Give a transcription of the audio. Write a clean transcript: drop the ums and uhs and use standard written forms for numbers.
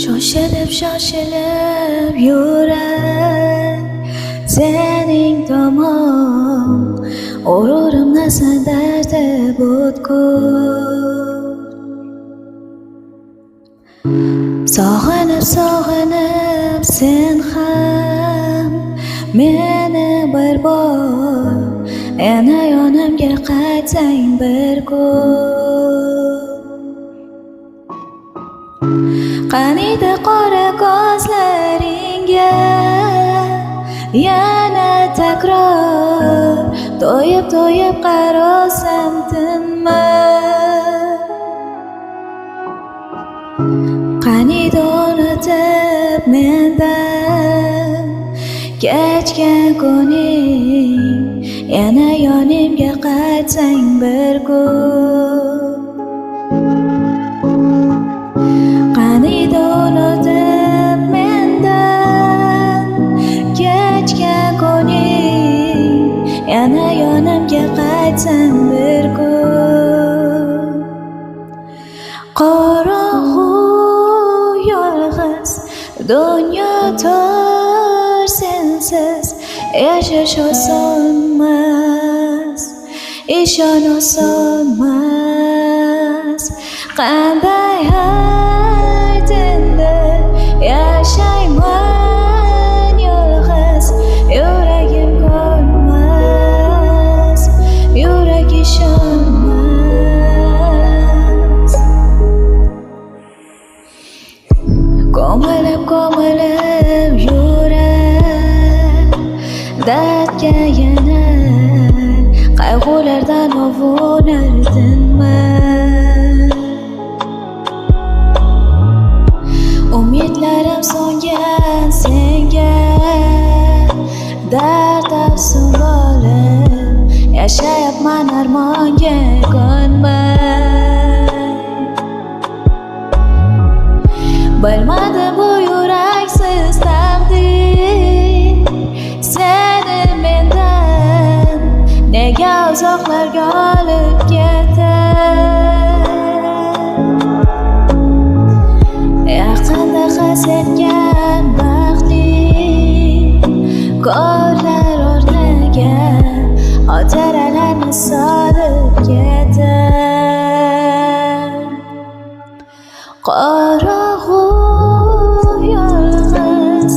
Shoshilib yurar sening tomon, g'ururimni sandartib o'tgur. Sog'inib sen ham meni bir bor, yana yonimga qaytsang bir kun. Qaniydi qora ko'zlaringga yana takror, to'yib qarasam tinmay. Qaniydi unutib mendan kechgan kuning, yana yonimga qaytsang bir kun. Qaniydi unutib mendan kechgan kuning, yana yonimga qaytsang bir kun. Qorong'u yolg'iz dunyo tor, sensiz yashash osonmas, ishon osonmas. Qanday hayotda yashayman yolg'iz, yuragim ko'rmas, yurak ishonmas. Ko'milib yurar dardga yana, qayg'ulardan ovunar tinmay. Umidlarim so'ngan senga, dard afsun bo'lib yashayapman armonga ko'nmay. Bilmadi bu yuraksiz taqdir seni mendan nega uzoqlarga olib ketar. Yaqinda his etgan baxtli ko'rlar o'rniga xotiralarni solib ketar. Qorong'u yolg'iz